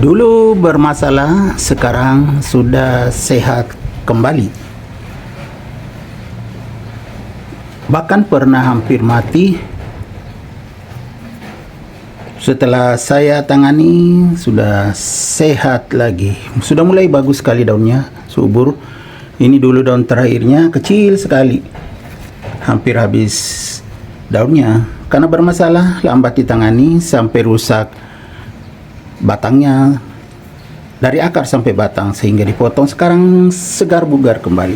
Dulu bermasalah, sekarang sudah sehat kembali. Bahkan pernah hampir mati. Setelah saya tangani, sudah sehat lagi. Sudah mulai bagus sekali daunnya, subur. Ini dulu daun terakhirnya, kecil sekali. Hampir habis daunnya. Karena bermasalah, lambat ditangani sampai rusak batangnya dari akar sampai batang, sehingga dipotong. Sekarang segar bugar kembali.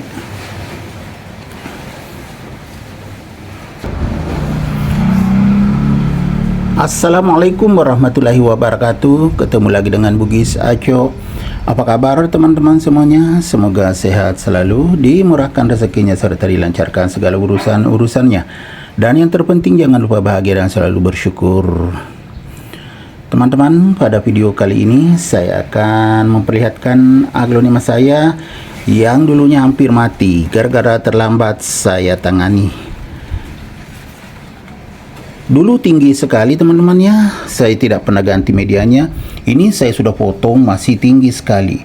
Assalamualaikum warahmatullahi wabarakatuh. Ketemu lagi dengan Bugis Aco. Apa kabar teman-teman semuanya? Semoga sehat selalu, dimurahkan rezekinya serta dilancarkan segala urusannya. Dan yang terpenting jangan lupa bahagia dan selalu bersyukur. Teman-teman, pada video kali ini saya akan memperlihatkan aglonema saya yang dulunya hampir mati gara-gara terlambat saya tangani. Dulu tinggi sekali teman-teman ya, saya tidak pernah ganti medianya. Ini saya sudah potong, masih tinggi sekali.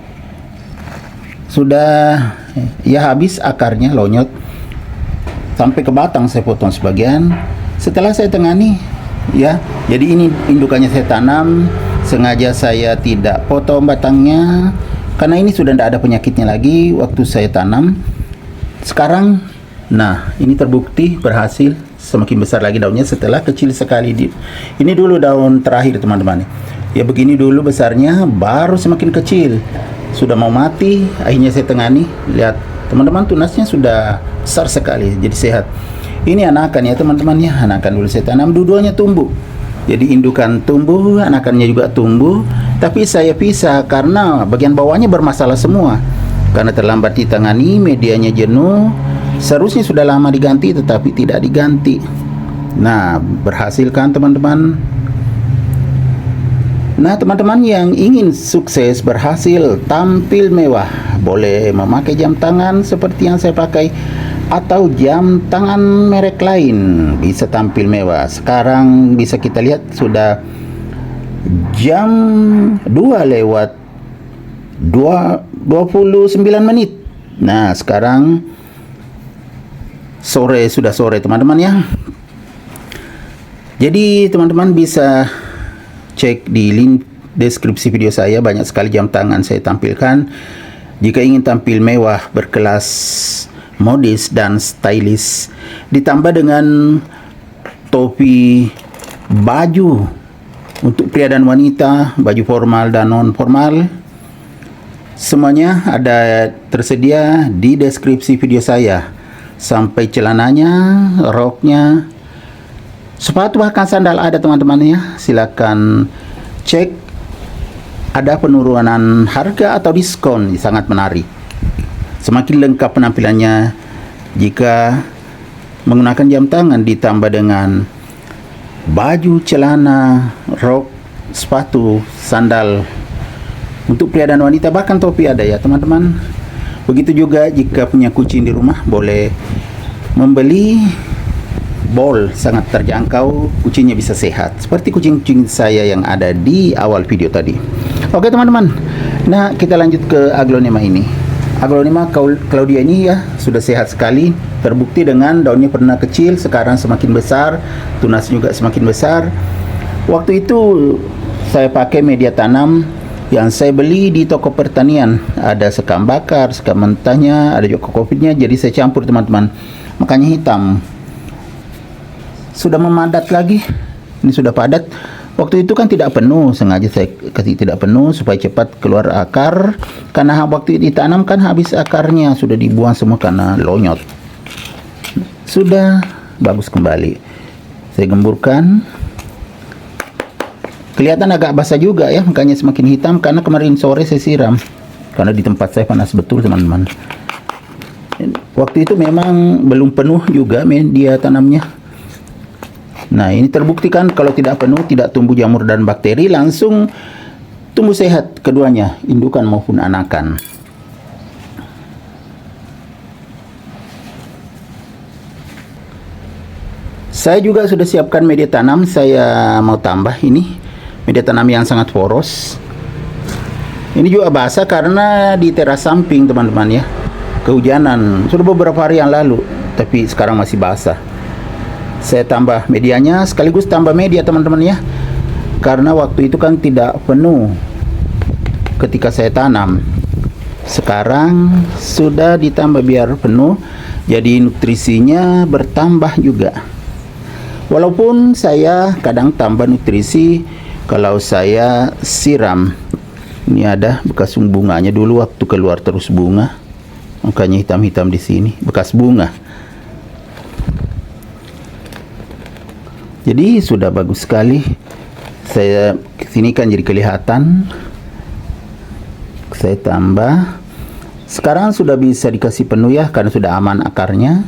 Sudah ya habis akarnya, lonyot. Sampai ke batang saya potong sebagian. Setelah saya tangani, ya, jadi ini indukannya saya tanam, sengaja saya tidak potong batangnya karena ini sudah tidak ada penyakitnya lagi waktu saya tanam. Sekarang, nah ini terbukti berhasil, semakin besar lagi daunnya setelah kecil sekali. Ini dulu daun terakhir teman-teman, ya begini dulu besarnya, baru semakin kecil, sudah mau mati. Akhirnya saya tangani, lihat teman-teman, tunasnya sudah besar sekali, jadi sehat. Ini anakan ya teman-teman ya, anakan dulu saya tanam, dua-duanya tumbuh. Jadi indukan tumbuh, anakannya juga tumbuh. Tapi saya pisah karena bagian bawahnya bermasalah semua. Karena terlambat ditangani, medianya jenuh. Seharusnya sudah lama diganti tetapi tidak diganti. Nah, berhasil kan teman-teman? Nah, teman-teman yang ingin sukses, berhasil, tampil mewah, boleh memakai jam tangan seperti yang saya pakai, atau jam tangan merek lain, bisa tampil mewah. Sekarang bisa kita lihat sudah jam 2:29. Nah, sekarang sore, sudah sore teman-teman ya. Jadi teman-teman bisa cek di link deskripsi video saya, banyak sekali jam tangan saya tampilkan. Jika ingin tampil mewah, berkelas, modis dan stylish, ditambah dengan topi, baju untuk pria dan wanita, baju formal dan non formal, semuanya ada tersedia di deskripsi video saya, sampai celananya, roknya, sepatu bahkan sandal ada teman-teman ya. Silakan cek, ada penurunan harga atau diskon, sangat menarik. Semakin lengkap penampilannya jika menggunakan jam tangan ditambah dengan baju, celana, rok, sepatu, sandal untuk pria dan wanita, bahkan topi ada ya teman-teman. Begitu juga jika punya kucing di rumah, boleh membeli bol, sangat terjangkau, kucingnya bisa sehat seperti kucing-kucing saya yang ada di awal video tadi. Oke teman-teman, nah kita lanjut ke aglonema ini. Aglonema Claudia ini ya sudah sehat sekali, terbukti dengan daunnya pernah kecil, sekarang semakin besar, tunas juga semakin besar. Waktu itu saya pakai media tanam yang saya beli di toko pertanian, ada sekam bakar, sekam mentahnya, ada juga kokopitnya, jadi saya campur teman-teman, makanya hitam. Sudah memadat lagi, ini sudah padat. Waktu itu kan tidak penuh, sengaja saya kasih tidak penuh supaya cepat keluar akar, karena waktu ditanam kan habis akarnya, sudah dibuang semua karena lonyot. Sudah bagus kembali, saya gemburkan. Kelihatan agak basah juga ya, makanya semakin hitam, karena kemarin sore saya siram, karena di tempat saya panas betul teman-teman. Waktu itu memang belum penuh juga media tanamnya. Nah, ini terbuktikan kalau tidak penuh, tidak tumbuh jamur dan bakteri, langsung tumbuh sehat keduanya, indukan maupun anakan. Saya juga sudah siapkan media tanam, saya mau tambah ini media tanam yang sangat poros. Ini juga basah karena di teras samping teman-teman ya. Kehujanan sudah beberapa hari yang lalu, tapi sekarang masih basah. Saya tambah medianya sekaligus tambah media teman-teman ya. Karena waktu itu kan tidak penuh ketika saya tanam. Sekarang sudah ditambah biar penuh, jadi nutrisinya bertambah juga. Walaupun saya kadang tambah nutrisi kalau saya siram. Ini ada bekas bunganya dulu waktu keluar terus bunga, makanya hitam-hitam di sini bekas bunga. Jadi sudah bagus sekali. Saya kesini kan jadi kelihatan. Saya tambah. Sekarang sudah bisa dikasih penuh ya, karena sudah aman akarnya.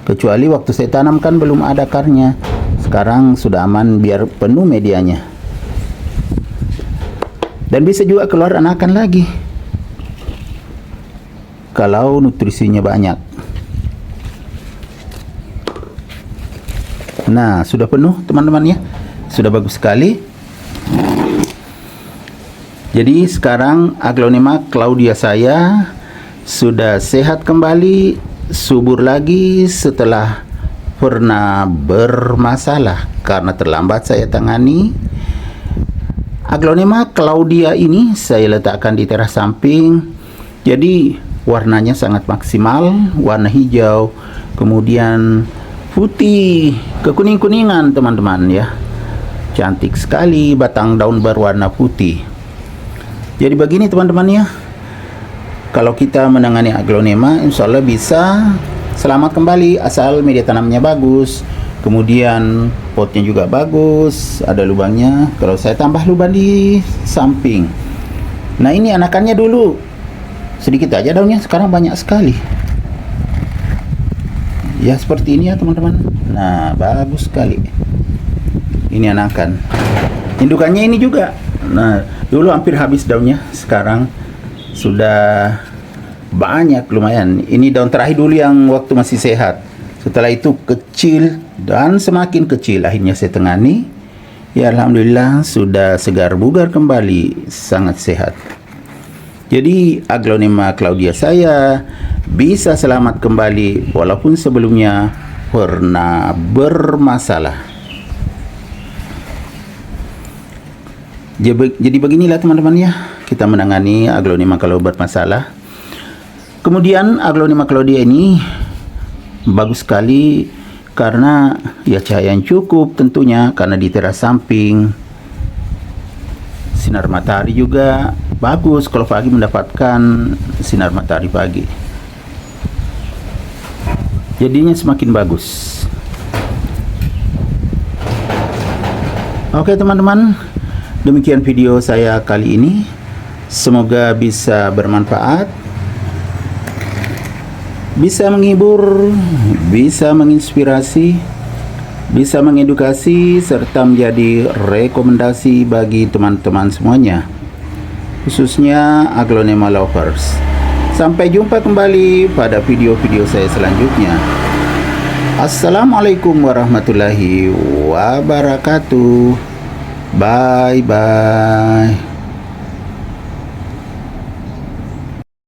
Kecuali waktu saya tanam kan belum ada akarnya. Sekarang sudah aman biar penuh medianya. Dan bisa juga keluar anakan lagi kalau nutrisinya banyak. Nah, sudah penuh teman-teman ya. Sudah bagus sekali. Jadi sekarang Aglonema Claudia saya sudah sehat kembali, subur lagi setelah pernah bermasalah karena terlambat saya tangani. Aglonema Claudia ini saya letakkan di teras samping. Jadi warnanya sangat maksimal, warna hijau, kemudian putih, kekuning-kuningan teman-teman ya. Cantik sekali, batang daun berwarna putih. Jadi begini teman-teman ya. Kalau kita menangani aglonema, insya Allah bisa selamat kembali asal media tanamnya bagus. Kemudian potnya juga bagus, ada lubangnya. Kalau saya tambah lubang di samping. Nah ini anakannya dulu sedikit aja daunnya, sekarang banyak sekali. Ya seperti ini ya teman-teman. Nah bagus sekali. Ini anakan. Indukannya ini juga. Nah dulu hampir habis daunnya, sekarang sudah banyak lumayan. Ini daun terakhir dulu yang waktu masih sehat. Setelah itu kecil dan semakin kecil, akhirnya saya tangani. Ya alhamdulillah sudah segar bugar kembali, sangat sehat. Jadi Aglonema Claudia saya bisa selamat kembali walaupun sebelumnya pernah bermasalah. Jadi beginilah teman-teman ya, kita menangani Aglonema kalau bermasalah. Kemudian Aglonema Claudia ini bagus sekali karena ya cahaya yang cukup tentunya, karena di teras samping. Sinar matahari juga bagus kalau pagi, mendapatkan sinar matahari pagi. Jadinya semakin bagus. Oke teman-teman, demikian video saya kali ini. Semoga bisa bermanfaat, bisa menghibur, bisa menginspirasi, bisa mengedukasi, serta menjadi rekomendasi bagi teman-teman semuanya, khususnya Aglonema lovers. Sampai jumpa kembali pada video-video saya selanjutnya. Assalamualaikum warahmatullahi wabarakatuh. Bye-bye.